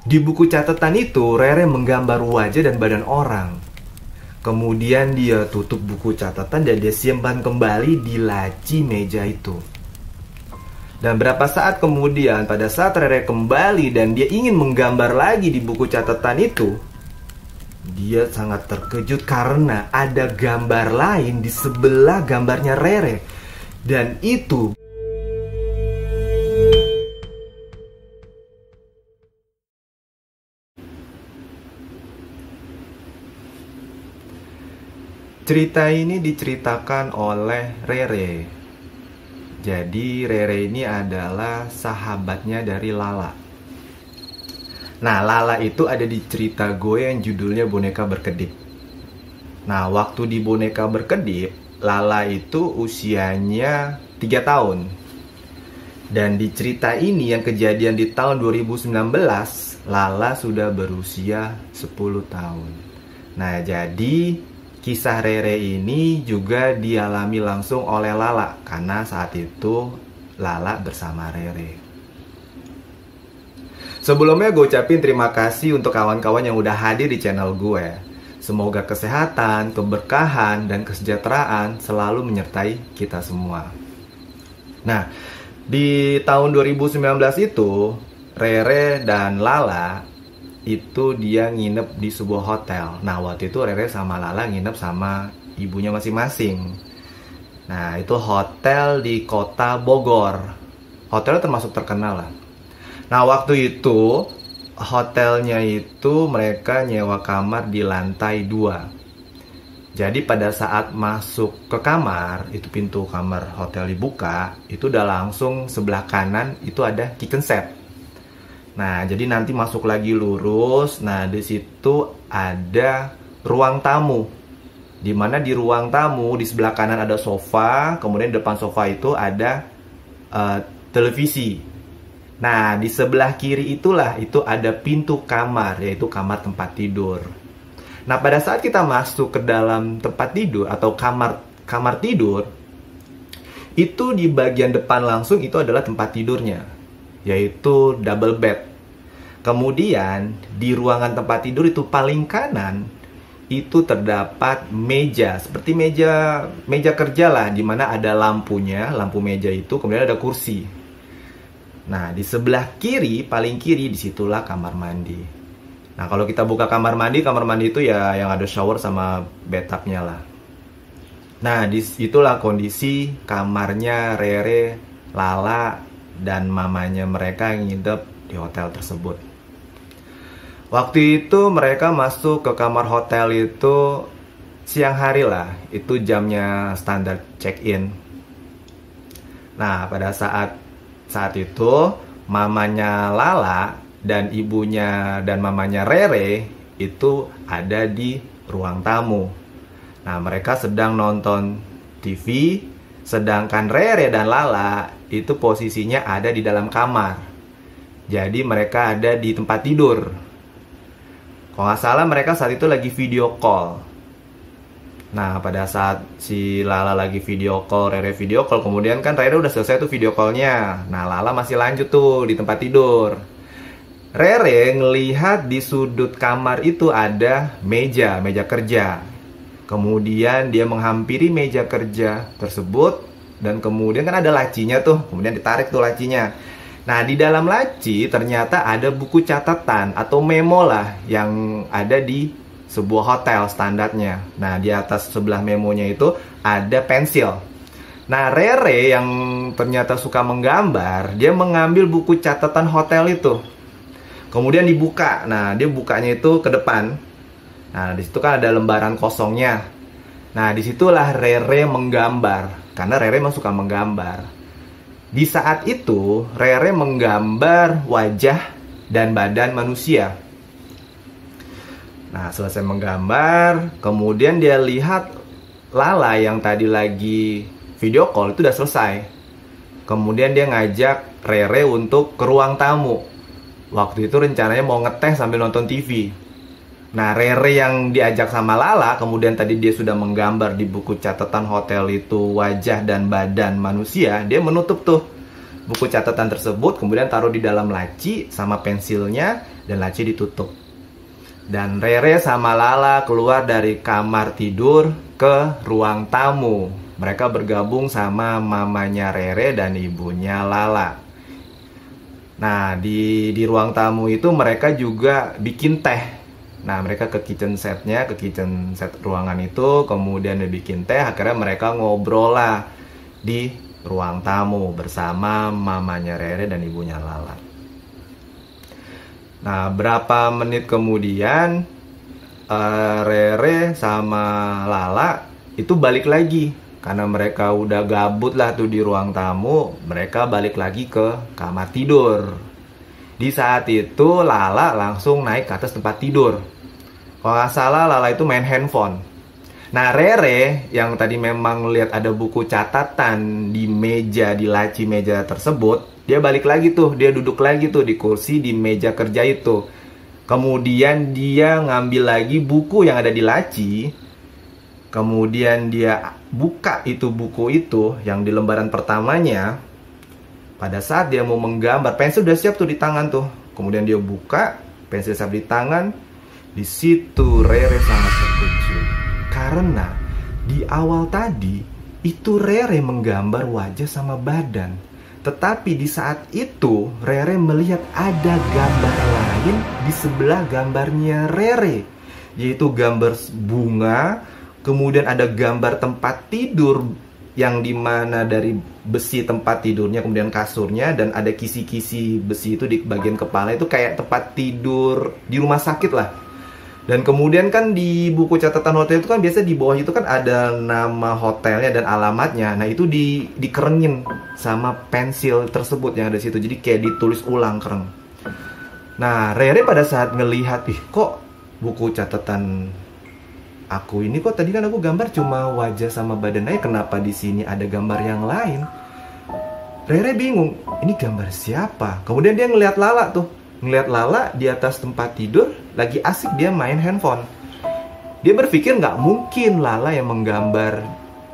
Di buku catatan itu, Rere menggambar wajah dan badan orang. Kemudian dia tutup buku catatan dan dia simpan kembali di laci meja itu. Dan berapa saat kemudian, pada saat Rere kembali dan dia ingin menggambar lagi di buku catatan itu, dia sangat terkejut karena ada gambar lain di sebelah gambarnya Rere. Dan itu cerita ini diceritakan oleh Rere. Jadi Rere ini adalah sahabatnya dari Lala. Nah, Lala itu ada di cerita gue yang judulnya Boneka Berkedip. Nah, waktu di Boneka Berkedip, Lala itu usianya 3 tahun. Dan di cerita ini yang kejadian di tahun 2019, Lala sudah berusia 10 tahun. Nah, jadi kisah Rere ini juga dialami langsung oleh Lala karena saat itu Lala bersama Rere. Sebelumnya gue ucapin terima kasih untuk kawan-kawan yang udah hadir di channel gue. Semoga kesehatan, keberkahan, dan kesejahteraan selalu menyertai kita semua. Nah, di tahun 2019 itu Rere dan Lala itu dia nginep di sebuah hotel. Nah, waktu itu Rere sama Lala nginep sama ibunya masing-masing. Nah, itu hotel di kota Bogor. Hotelnya termasuk terkenal lah. Nah, waktu itu hotelnya itu mereka nyewa kamar di lantai 2. Jadi pada saat masuk ke kamar, itu pintu kamar hotel dibuka, itu udah langsung sebelah kanan itu ada kitchen set. Nah, jadi nanti masuk lagi lurus. Nah, di situ ada ruang tamu. Di mana di ruang tamu di sebelah kanan ada sofa, kemudian di depan sofa itu ada televisi. Nah, di sebelah kiri itulah itu ada pintu kamar, yaitu kamar tempat tidur. Nah, pada saat kita masuk ke dalam tempat tidur atau kamar tidur, itu di bagian depan langsung itu adalah tempat tidurnya, yaitu double bed. Kemudian di ruangan tempat tidur itu paling kanan itu terdapat meja, seperti meja kerja lah, di mana ada lampunya, lampu meja itu, kemudian ada kursi. Nah, di sebelah kiri, paling kiri, disitulah kamar mandi. Nah, kalau kita buka kamar mandi itu ya yang ada shower sama bathtubnya lah. Nah, disitulah kondisi kamarnya Rere, Lala, dan mamanya mereka yang nginep di hotel tersebut. Waktu itu mereka masuk ke kamar hotel itu siang hari lah, itu jamnya standar check-in. Nah, pada saat itu mamanya Lala dan ibunya dan mamanya Rere itu ada di ruang tamu. Nah, mereka sedang nonton TV, sedangkan Rere dan Lala itu posisinya ada di dalam kamar. Jadi mereka ada di tempat tidur. Kalau nggak salah mereka saat itu lagi video call. Nah, pada saat si Lala lagi video call, Rere video call, kemudian kan Rere udah selesai tuh video callnya. Nah, Lala masih lanjut tuh di tempat tidur. Rere ngelihat di sudut kamar itu ada meja kerja. Kemudian dia menghampiri meja kerja tersebut, dan kemudian kan ada lacinya tuh, kemudian ditarik tuh lacinya. Nah, di dalam laci ternyata ada buku catatan atau memo lah yang ada di sebuah hotel standarnya. Nah, di atas sebelah memonya itu ada pensil. Nah, Rere yang ternyata suka menggambar, dia mengambil buku catatan hotel itu. Kemudian dibuka. Nah, dia bukanya itu ke depan. Nah, di situ kan ada lembaran kosongnya. Nah, disitulah Rere menggambar. Karena Rere memang suka menggambar. Di saat itu, Rere menggambar wajah dan badan manusia. Nah, selesai menggambar, kemudian dia lihat Lala yang tadi lagi video call itu udah selesai. Kemudian dia ngajak Rere untuk ke ruang tamu. Waktu itu rencananya mau ngeteh sambil nonton TV. Nah, Rere yang diajak sama Lala, kemudian tadi dia sudah menggambar di buku catatan hotel itu wajah dan badan manusia, dia menutup tuh buku catatan tersebut, kemudian taruh di dalam laci sama pensilnya, dan laci ditutup. Dan Rere sama Lala keluar dari kamar tidur ke ruang tamu. Mereka bergabung sama mamanya Rere dan ibunya Lala. Nah, di ruang tamu itu mereka juga bikin teh. Nah, mereka ke kitchen set ruangan itu, kemudian dia bikin teh. Akhirnya mereka ngobrol lah di ruang tamu bersama mamanya Rere dan ibunya Lala. Nah, berapa menit kemudian Rere sama Lala itu balik lagi. Karena mereka udah gabut lah tuh di ruang tamu, mereka balik lagi ke kamar tidur. Di saat itu Lala langsung naik ke atas tempat tidur. Kalau nggak salah Lala itu main handphone. Nah, Rere yang tadi memang lihat ada buku catatan di meja, di laci meja tersebut, dia balik lagi tuh, dia duduk lagi tuh di kursi di meja kerja itu. Kemudian dia ngambil lagi buku yang ada di laci. Kemudian dia buka itu buku itu yang di lembaran pertamanya. Pada saat dia mau menggambar, pensil udah siap tuh di tangan tuh. Kemudian dia buka, pensil siap di tangan. Di situ Rere sangat terkejut. Karena di awal tadi itu Rere menggambar wajah sama badan. Tetapi di saat itu Rere melihat ada gambar lain di sebelah gambarnya Rere, yaitu gambar bunga. Kemudian ada gambar tempat tidur yang dimana dari besi tempat tidurnya, kemudian kasurnya, dan ada kisi-kisi besi itu di bagian kepala, itu kayak tempat tidur di rumah sakit lah. Dan kemudian kan di buku catatan hotel itu kan biasa di bawah itu kan ada nama hotelnya dan alamatnya. Nah itu dikerengin sama pensil tersebut yang ada di situ. Jadi kayak ditulis ulang kereng. Nah, Rere pada saat ngelihat, kok buku catatan aku ini kok tadi kan aku gambar cuma wajah sama badan aja, kenapa di sini ada gambar yang lain? Rere bingung, ini gambar siapa? Kemudian dia ngeliat Lala tuh. Ngeliat Lala di atas tempat tidur lagi asik dia main handphone. Dia berpikir nggak mungkin Lala yang menggambar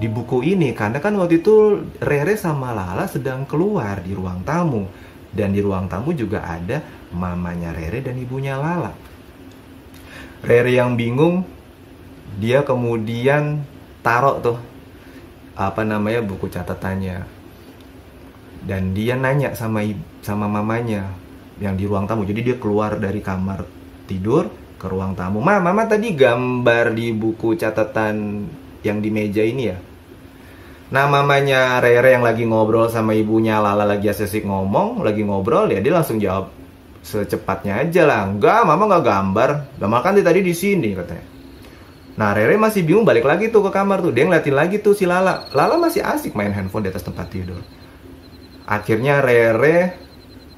di buku ini, karena kan waktu itu Rere sama Lala sedang keluar di ruang tamu, dan di ruang tamu juga ada mamanya Rere dan ibunya Lala. Rere yang bingung, dia kemudian taruh tuh buku catatannya, dan dia nanya sama mamanya yang di ruang tamu. Jadi dia keluar dari kamar tidur ke ruang tamu. Mama tadi gambar di buku catatan yang di meja ini ya? Nah, mamanya Rere yang lagi ngobrol sama ibunya Lala, lagi asik lagi ngobrol, ya dia langsung jawab secepatnya aja lah, enggak, mama nggak gambar, gambar kan tadi di sini katanya. Nah, Rere masih bingung, balik lagi tuh ke kamar tuh, dia ngeliatin lagi tuh si Lala masih asik main handphone di atas tempat tidur. Akhirnya Rere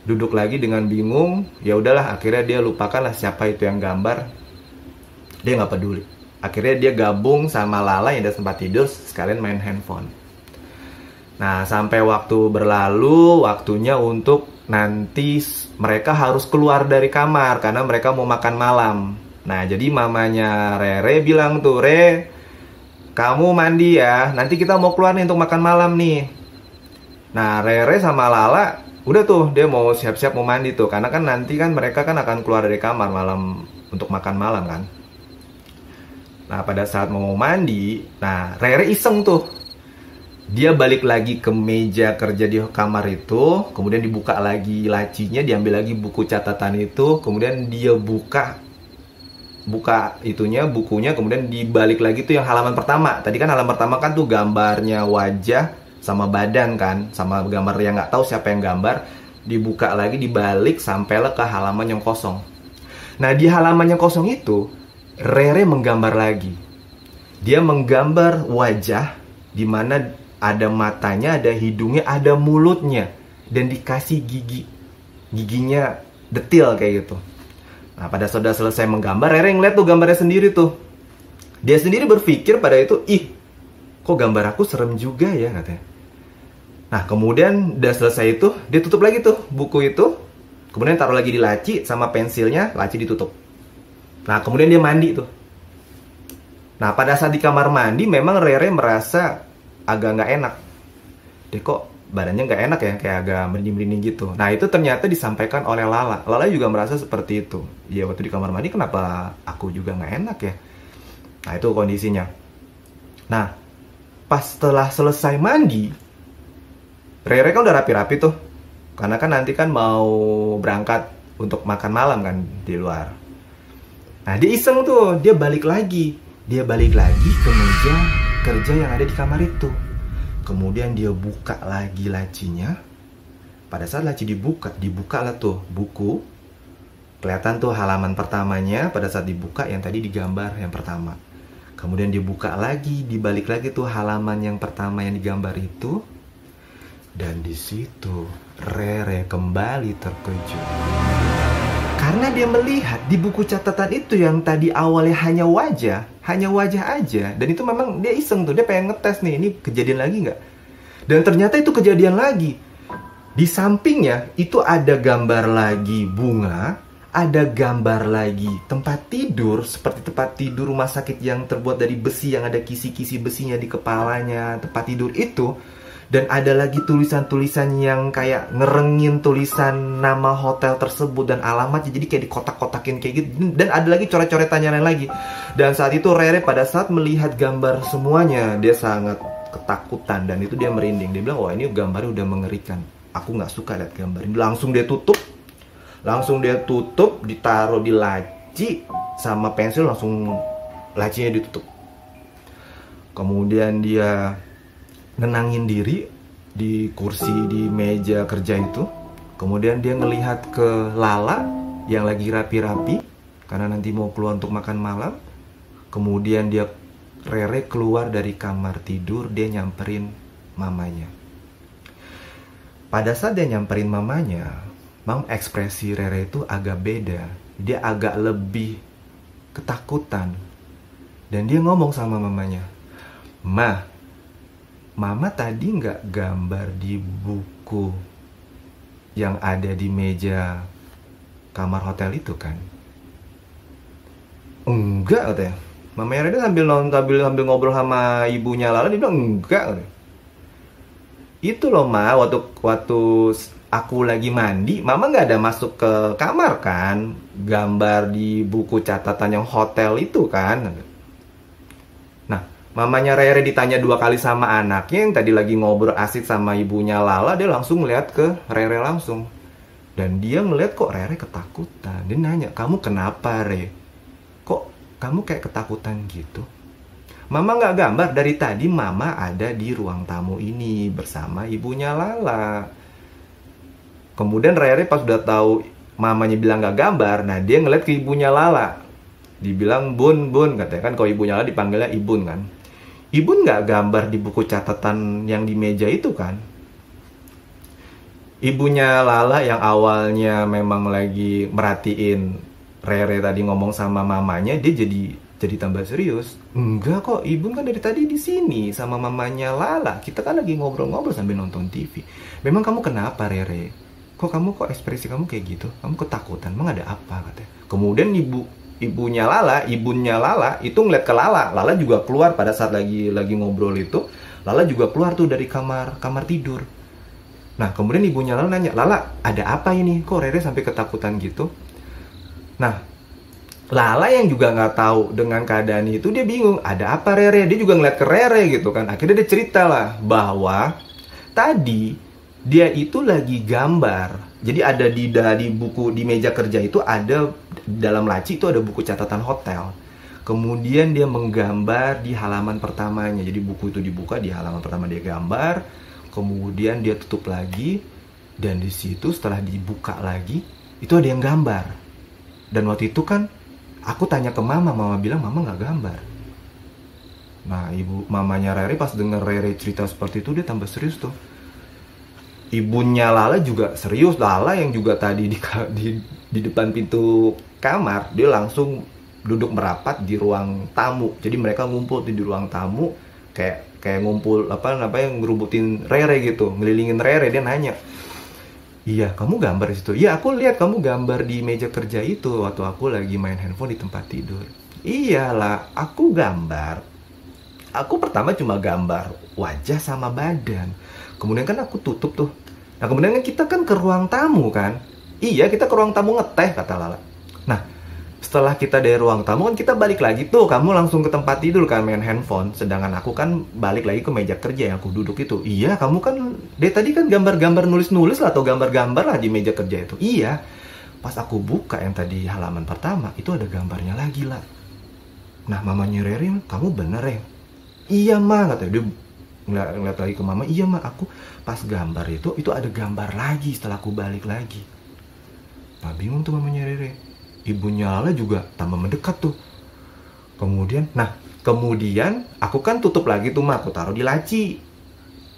duduk lagi dengan bingung. Ya udahlah, akhirnya dia lupakanlah siapa itu yang gambar. Dia nggak peduli. Akhirnya dia gabung sama Lala yang di tempat tidur, sekalian main handphone. Nah, sampai waktu berlalu, waktunya untuk nanti mereka harus keluar dari kamar karena mereka mau makan malam. Nah, jadi mamanya Rere bilang tuh, Re, kamu mandi ya, nanti kita mau keluar nih untuk makan malam nih. Nah, Rere sama Lala udah tuh, dia mau siap-siap mau mandi tuh, karena kan nanti kan mereka kan akan keluar dari kamar malam untuk makan malam kan. Nah, pada saat mau mandi, nah Rere iseng tuh, dia balik lagi ke meja kerja di kamar itu, kemudian dibuka lagi lacinya, diambil lagi buku catatan itu, kemudian dia buka bukunya, kemudian dibalik lagi tuh yang halaman pertama. Tadi kan halaman pertama kan tuh gambarnya wajah sama badan kan, sama gambar yang nggak tahu siapa yang gambar. Dibuka lagi, dibalik sampailah ke halaman yang kosong. Nah, di halaman yang kosong itu Rere menggambar lagi. Dia menggambar wajah di mana ada matanya, ada hidungnya, ada mulutnya, dan dikasih giginya detail kayak gitu. Nah, pada saat sudah selesai menggambar, Rere ngeliat tuh gambarnya sendiri tuh. Dia sendiri berpikir pada itu, kok gambar aku serem juga ya katanya. Nah, kemudian udah selesai itu, dia tutup lagi tuh buku itu. Kemudian taruh lagi di laci sama pensilnya, laci ditutup. Nah, kemudian dia mandi tuh. Nah, pada saat di kamar mandi memang Rere merasa agak nggak enak. Kok badannya nggak enak ya, kayak agak merinding-merinding gitu. Nah itu ternyata disampaikan oleh Lala. Lala juga merasa seperti itu. Ya waktu di kamar mandi kenapa aku juga nggak enak ya. Nah itu kondisinya. Nah pas setelah selesai mandi, Rere kan udah rapi-rapi tuh. Karena kan nanti kan mau berangkat untuk makan malam kan di luar. Nah dia iseng tuh, dia balik lagi. Dia balik lagi ke meja kerja yang ada di kamar itu. Kemudian dia buka lagi lacinya. Pada saat laci dibuka lah tuh buku. Kelihatan tuh halaman pertamanya pada saat dibuka yang tadi digambar yang pertama. Kemudian dia buka lagi, dibalik lagi tuh halaman yang pertama yang digambar itu. Dan di situ Rere kembali terkejut. Karena dia melihat di buku catatan itu yang tadi awalnya hanya wajah aja. Dan itu memang dia iseng tuh, dia pengen ngetes nih, ini kejadian lagi nggak? Dan ternyata itu kejadian lagi. Di sampingnya itu ada gambar lagi bunga, ada gambar lagi tempat tidur, seperti tempat tidur rumah sakit yang terbuat dari besi, yang ada kisi-kisi besinya di kepalanya, tempat tidur itu. Dan ada lagi tulisan-tulisan yang kayak ngerengin tulisan nama hotel tersebut dan alamatnya, jadi kayak dikotak-kotakin kayak gitu. Dan ada lagi coret-coretannya lain lagi. Dan saat itu Rere pada saat melihat gambar semuanya, dia sangat ketakutan dan itu dia merinding. Dia bilang, wah ini gambarnya udah mengerikan, aku nggak suka lihat gambar ini. Langsung dia tutup, ditaruh di laci sama pensil, langsung lacinya ditutup. Kemudian dia nenangin diri di kursi di meja kerja itu. Kemudian dia ngelihat ke Lala yang lagi rapi-rapi karena nanti mau keluar untuk makan malam. Kemudian Rere keluar dari kamar tidur, dia nyamperin mamanya. Pada saat dia nyamperin mamanya, ekspresi Rere itu agak beda. Dia agak lebih ketakutan. Dan dia ngomong sama mamanya, Mama tadi nggak gambar di buku yang ada di meja kamar hotel itu kan? Enggak katanya. Mamanya Rere sambil ngobrol sama ibunya Lala, dia bilang enggak katanya. Itu loh waktu aku lagi mandi, Mama nggak ada masuk ke kamar kan? Gambar di buku catatan yang hotel itu kan? Mamanya Rere ditanya 2 kali sama anaknya yang tadi lagi ngobrol asik sama ibunya Lala, dia langsung ngeliat ke Rere langsung. Dan dia ngeliat kok Rere ketakutan. Dia nanya, kamu kenapa Re? Kok kamu kayak ketakutan gitu? Mama nggak gambar, dari tadi Mama ada di ruang tamu ini bersama ibunya Lala. Kemudian Rere pas udah tahu mamanya bilang nggak gambar, nah dia ngeliat ke ibunya Lala. Dibilang bun, katanya kan kalau ibunya Lala dipanggilnya ibun kan. Ibu nggak gambar di buku catatan yang di meja itu kan? Ibunya Lala yang awalnya memang lagi merhatiin Rere tadi ngomong sama mamanya, dia jadi tambah serius. Enggak kok, Ibu kan dari tadi di sini sama mamanya Lala. Kita kan lagi ngobrol-ngobrol sambil nonton TV. Memang kamu kenapa Rere? Kok ekspresi kamu kayak gitu? Kamu ketakutan? Emang ada apa katanya? Kemudian ibunya Lala itu ngeliat ke Lala. Lala juga keluar pada saat lagi ngobrol itu. Lala juga keluar tuh dari kamar tidur. Nah kemudian ibunya Lala nanya, Lala ada apa ini? Kok Rere sampai ketakutan gitu? Nah Lala yang juga nggak tahu dengan keadaan itu, dia bingung. Ada apa Rere? Dia juga ngeliat ke Rere gitu kan. Akhirnya dia cerita lah bahwa tadi dia itu lagi gambar. Jadi ada di buku di meja kerja itu, ada dalam laci itu ada buku catatan hotel. Kemudian dia menggambar di halaman pertamanya. Jadi buku itu dibuka, di halaman pertama dia gambar. Kemudian dia tutup lagi. Dan di situ setelah dibuka lagi, itu ada yang gambar. Dan waktu itu kan aku tanya ke mama bilang mama nggak gambar. Nah mamanya Rere pas denger Rere cerita seperti itu, dia tambah serius tuh. Ibunya Lala juga serius. Lala yang juga tadi di depan pintu kamar, dia langsung duduk merapat di ruang tamu. Jadi mereka ngumpul di ruang tamu, kayak ngumpul yang ngerubutin Rere gitu, ngelilingin Rere. Dia nanya, iya kamu gambar di situ? Iya aku lihat kamu gambar di meja kerja itu waktu aku lagi main handphone di tempat tidur. Iyalah aku gambar. aku pertama cuma gambar wajah sama badan. Kemudian kan aku tutup tuh. Nah kemudian kan kita kan ke ruang tamu kan. Iya, kita ke ruang tamu ngeteh, kata Lala. Nah, setelah kita dari ruang tamu kan kita balik lagi tuh. Kamu langsung ke tempat tidur kan main handphone. Sedangkan aku kan balik lagi ke meja kerja yang aku duduk itu. Iya, kamu kan dari tadi kan gambar-gambar nulis-nulis lah, atau gambar-gambar lah di meja kerja itu. Iya, pas aku buka yang tadi halaman pertama, itu ada gambarnya lagi lah. Nah, mamanya Rere, kamu bener ya? Iya ma, katanya. Dia ngeliat lagi ke mama. Iya ma, aku pas gambar itu ada gambar lagi setelah aku balik lagi. Nah bingung tuh mamanya Rere. Ibunya Lala juga tambah mendekat tuh. Kemudian aku kan tutup lagi tuh ma, aku taruh di laci.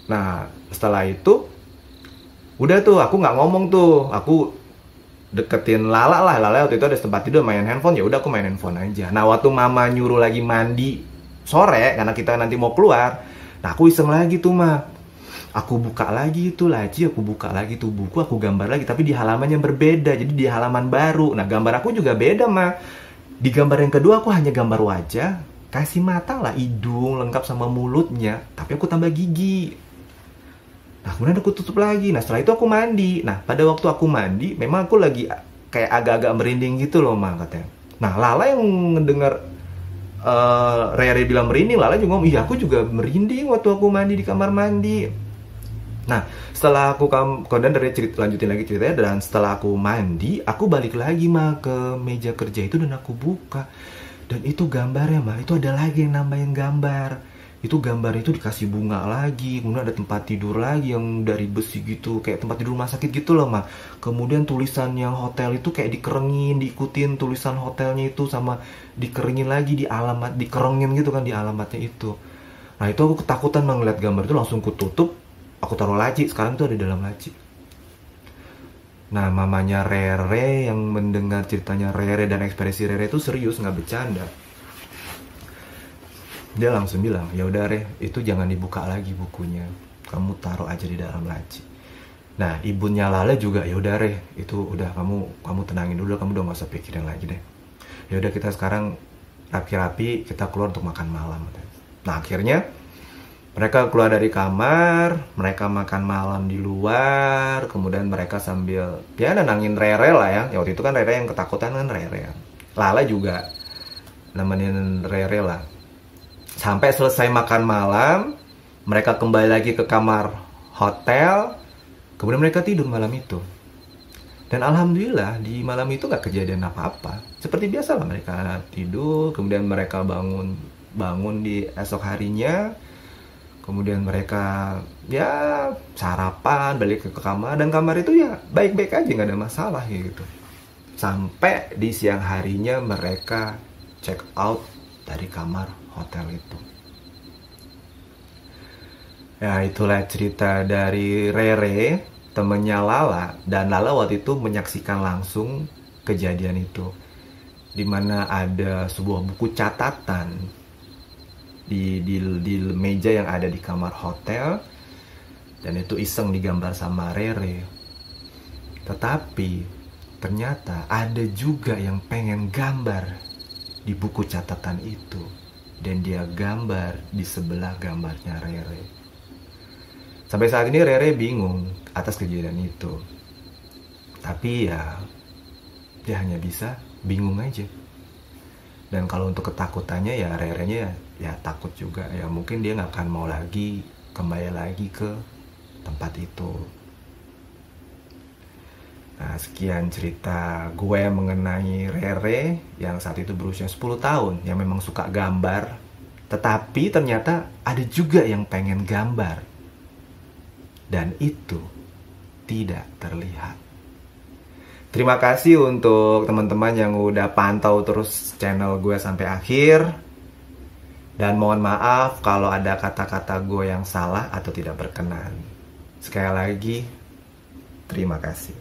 Nah setelah itu udah tuh aku nggak ngomong tuh, aku deketin Lala lah. Lala waktu itu ada tempat tidur main handphone, ya udah aku main handphone aja. Nah waktu mama nyuruh lagi mandi sore karena kita nanti mau keluar, nah aku iseng lagi tuh ma, aku buka lagi itu laci, aku buka lagi tuh buku, aku gambar lagi tapi di halaman yang berbeda, jadi di halaman baru. Nah gambar aku juga beda ma. Di gambar yang kedua aku hanya gambar wajah, kasih mata lah, hidung lengkap sama mulutnya, tapi aku tambah gigi. Nah kemudian aku tutup lagi. Nah setelah itu aku mandi. Nah pada waktu aku mandi memang aku lagi kayak agak-agak merinding gitu loh ma, katanya. Nah Lala yang ngedengar Rere bilang merinding, Lala juga ngomong, iya aku juga merinding waktu aku mandi di kamar mandi. Nah, setelah aku kemudian dari lanjutin lagi ceritanya, dan setelah aku mandi, aku balik lagi mah ke meja kerja itu dan aku buka. Dan itu gambarnya mah, itu ada lagi yang nambahin gambar. Itu gambar itu dikasih bunga lagi, kemudian ada tempat tidur lagi yang dari besi gitu, kayak tempat tidur rumah sakit gitu loh mah. Kemudian tulisan yang hotel itu kayak dikerengin, diikutin tulisan hotelnya itu sama dikeringin lagi di alamat, dikerengin gitu kan di alamatnya itu. Nah itu aku ketakutan melihat gambar itu, langsung kututup. Aku taruh laci, sekarang tuh ada dalam laci. Nah mamanya Rere yang mendengar ceritanya Rere dan ekspresi Rere itu serius, nggak bercanda. Dia langsung bilang, ya udah Re, itu jangan dibuka lagi bukunya, kamu taruh aja di dalam laci. Nah ibunya Lala juga, ya udah Re, itu udah kamu tenangin dulu, kamu udah nggak usah pikirin lagi deh. Ya udah kita sekarang rapi-rapi, kita keluar untuk makan malam. Nah akhirnya mereka keluar dari kamar, mereka makan malam di luar, kemudian mereka sambil ya nenangin Rere lah ya. Ya waktu itu kan Rere yang ketakutan kan Rere. Lala juga nemenin Rere lah. Sampai selesai makan malam, mereka kembali lagi ke kamar hotel, kemudian mereka tidur malam itu. Dan alhamdulillah di malam itu gak kejadian apa-apa. Seperti biasa lah mereka tidur, kemudian mereka bangun di esok harinya. Kemudian mereka ya sarapan, balik ke kamar, dan kamar itu ya baik-baik aja, nggak ada masalah gitu. Sampai di siang harinya mereka check out dari kamar hotel itu. Ya itulah cerita dari Rere, temennya Lala, dan Lala waktu itu menyaksikan langsung kejadian itu, dimana ada sebuah buku catatan di meja yang ada di kamar hotel, dan itu iseng digambar sama Rere. Tetapi ternyata ada juga yang pengen gambar di buku catatan itu, dan dia gambar di sebelah gambarnya Rere. Sampai saat ini Rere bingung atas kejadian itu, tapi ya dia hanya bisa bingung aja. Dan kalau untuk ketakutannya ya Rere-nya ya takut juga, ya mungkin dia nggak akan mau lagi kembali lagi ke tempat itu. Nah sekian cerita gue mengenai Rere yang saat itu berusia 10 tahun, yang memang suka gambar, tetapi ternyata ada juga yang pengen gambar dan itu tidak terlihat. Terima kasih untuk teman-teman yang udah pantau terus channel gue sampai akhir. Dan mohon maaf kalau ada kata-kata gue yang salah atau tidak berkenan. Sekali lagi, terima kasih.